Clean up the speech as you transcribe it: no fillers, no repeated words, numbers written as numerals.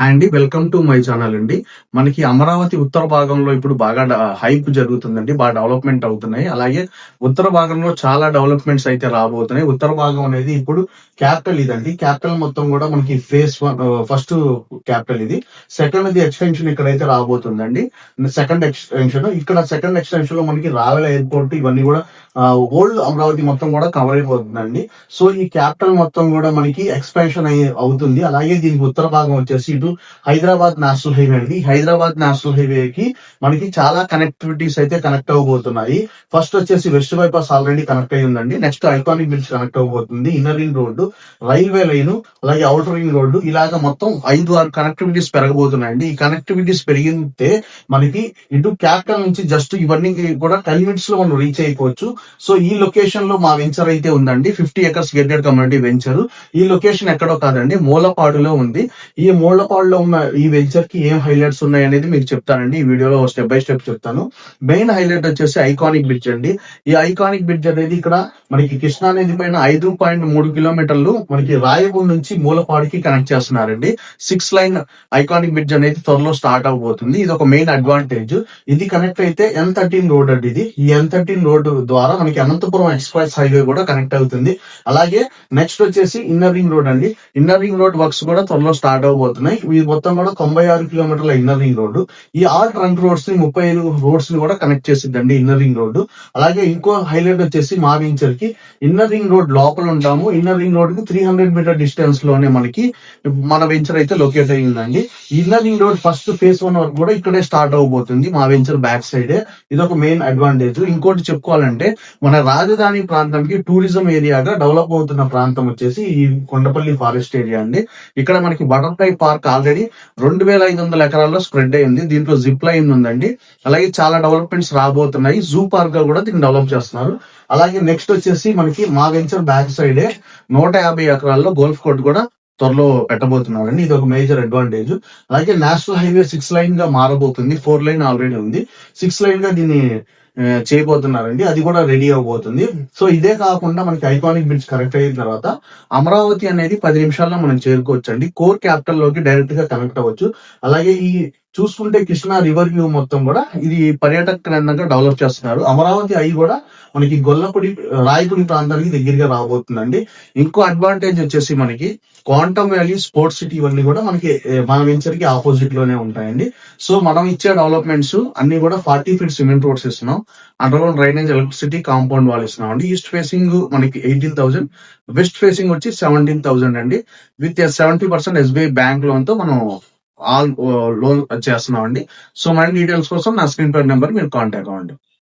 Hi అండి, welcome to my channel అండి. మనకి అమరావతి ఉత్తర భాగంలో ఇప్పుడు బాగా హైప్ జరుగుతుందండి. బాగా డెవలప్మెంట్ అవుతున్నాయి. అలాగే ఉత్తర భాగంలో చాలా డెవలప్మెంట్స్ అయితే రాబోతున్నాయి. ఉత్తర భాగం అనేది ఇప్పుడు క్యాపిటల్ ఇదండి. క్యాపిటల్ మొత్తం కూడా మనకి ఫస్ట్ క్యాపిటల్ ఇది. సెకండ్ ది ఎక్స్టెన్షన్ ఇక్కడైతే రాబోతుందండి. సెకండ్ ఎక్స్టెన్షన్ లో మనకి రావెల ఎయిర్పోర్ట్ ఇవన్నీ కూడా ఓల్డ్ అమరావతి మొత్తం కూడా కవర్ అయిపోతుందండి. సో ఈ క్యాపిటల్ మొత్తం కూడా మనకి ఎక్స్పాన్షన్ అవుతుంది. అలాగే దీనికి ఉత్తర భాగం వచ్చేసి ఇటు హైదరాబాద్ నేషనల్ హైవే అండి. హైదరాబాద్ నేషనల్ హైవే కి మనకి చాలా కనెక్టివిటీస్ అయితే కనెక్ట్ అవబోతున్నాయి. ఫస్ట్ వచ్చేసి వెస్ట్ బైపాస్ ఆల్రెడీ కనెక్ట్ అయి ఉందండి. నెక్స్ట్ ఐకానిక్ బ్రిడ్జ్ కనెక్ట్ అవబోతుంది. Inner ring road, railway line, అలాగే అవుటర్ రింగ్ రోడ్డు, ఇలాగ మొత్తం 5-6 కనెక్టివిటీస్ పెరగబోతున్నాయండి. ఈ కనెక్టివిటీస్ పెరిగితే మనకి ఇటు క్యాపిటల్ నుంచి జస్ట్ ఇవన్నీ కూడా 10 minutes లో మనం రీచ్ అయిపోవచ్చు. సో ఈ లొకేషన్ లో మా వెంచర్ అయితే ఉందండి. 50 acres గేటెడ్ కమ్యూనిటీ వెంచర్. ఈ లొకేషన్ ఎక్కడో కాదండి, మూలపాడులో ఉంది. ఈ మూలపాడులో ఉన్న ఈ వెంచర్ కి ఏం హైలైట్స్ ఉన్నాయి అనేది మీకు చెప్తానండి. ఈ వీడియోలో స్టెప్ బై స్టెప్ చెప్తాను. మెయిన్ హైలైట్ వచ్చేసి ఐకానిక్ బ్రిడ్జ్ అండి. ఈ ఐకానిక్ బ్రిడ్జ్ అనేది ఇక్కడ మనకి కృష్ణా నది పైన 5.3 కిలోమీటర్లు మనకి రాయగూడ నుంచి మూలపాడుకి కనెక్ట్ చేస్తున్నారండి. 6 lane ఐకానిక్ బ్రిడ్జ్ అనేది త్వరలో స్టార్ట్ అవబోతుంది. ఇది ఒక మెయిన్ అడ్వాంటేజ్. ఇది కనెక్ట్ అయితే N13 రోడ్ అండి. ఇది ఈ N13 రోడ్ ద్వారా మనకి అనంతపురం ఎక్స్ప్రెస్ హైవే కూడా కనెక్ట్ అవుతుంది. అలాగే నెక్స్ట్ వచ్చేసి ఇన్నర్ రింగ్ రోడ్ అండి. ఇన్నర్ రింగ్ రోడ్ వర్క్స్ కూడా త్వరలో స్టార్ట్ అవబోతున్నాయి. ఇది మొత్తం కూడా 96 కిలోమీటర్ల ఇన్నర్ రింగ్ రోడ్డు. ఈ ఆల్ ట్రంక్ రోడ్స్ ని 35 రోడ్స్ ని కూడా కనెక్ట్ చేసిద్దండి ఇన్నర్ రింగ్ రోడ్డు. అలాగే ఇంకో హైలైట్ వచ్చేసి మా వెంచర్ కి ఇన్నర్ రింగ్ రోడ్ లోపల ఉంటాము. ఇన్నర్ రింగ్ రోడ్ కి 300 మీటర్ డిస్టెన్స్ లోనే మనకి మన వెంచర్ అయితే లొకేట్ అయ్యిందండి. Inner ring road first phase 1 వరకు కూడా ఇక్కడే స్టార్ట్ అవబోతుంది, మా వెంచర్ బ్యాక్ సైడే. ఇది ఒక మెయిన్ అడ్వాంటేజ్. ఇంకోటి చెప్పుకోవాలంటే మన రాజధాని ప్రాంతంకి టూరిజం ఏరియాగా డెవలప్ అవుతున్న ప్రాంతం వచ్చేసి ఈ కొండపల్లి ఫారెస్ట్ ఏరియా అండి. ఇక్కడ మనకి బటర్ఫ్లై పార్క్ ఆల్రెడీ 2500 ఎకరాల్లో స్ప్రెడ్ అయింది. దీంట్లో జిప్ లైన్ ఉందండి. అలాగే చాలా డెవలప్మెంట్స్ రాబోతున్నాయి. జూ పార్క్ గా కూడా దీన్ని డెవలప్ చేస్తున్నారు. అలాగే నెక్స్ట్ వచ్చేసి మనకి మా వెంచర్ బ్యాక్ సైడే 150 ఎకరాల్లో గోల్ఫ్ కోర్ట్ కూడా త్వరలో పెట్టబోతున్నారండి. ఇది ఒక మేజర్ అడ్వాంటేజ్. అలాగే నేషనల్ హైవే 6 lane గా మారబోతుంది. 4 lane ఆల్రెడీ ఉంది. 6 lane గా దీన్ని చేయబోతున్నారండి. అది కూడా రెడీ అవబోతుంది. సో ఇదే కాకుండా మనకి ఐకానిక్ బ్రిడ్జ్ కనెక్ట్ అయిన తర్వాత అమరావతి అనేది 10 నిమిషాల్లో మనం చేరుకోవచ్చు అండి. కోర్ క్యాపిటల్ లోకి డైరెక్ట్ గా కనెక్ట్ అవ్వచ్చు. అలాగే ఈ చూసుకుంటే కృష్ణా రివర్ వ్యూ మొత్తం కూడా ఇది పర్యాటక కేంద్రంగా డెవలప్ చేస్తున్నారు. అమరావతి అయి కూడా మనకి గొల్లపూడి రాయపూడి ప్రాంతానికి దగ్గరగా రాబోతుందండి. ఇంకో అడ్వాంటేజ్ వచ్చేసి మనకి క్వాంటమ్ వ్యాలీ, స్పోర్ట్స్ సిటీ ఇవన్నీ కూడా మనకి మన వెంచర్ కి ఆపోజిట్ లోనే ఉంటాయండి. సో మనం ఇచ్చే డెవలప్మెంట్స్ అన్ని కూడా 40 feet సిమెంట్ రోడ్స్ ఇస్తున్నాం. Under ground drainage, electricity, compound wall ఇస్తున్నాం అండి. ఈస్ట్ ఫేసింగ్ మనకి 18,000, వెస్ట్ ఫేసింగ్ వచ్చి 17,000 అండి. విత్ 70% SBI బ్యాంక్ లోన్ తో మనం ఆల్ లోన్ చేస్తున్నాం అండి. సో మన డీటెయిల్స్ కోసం నా స్క్రీన్ పై నెంబర్ మీరు కాంటాక్ట్ అవ్వండి.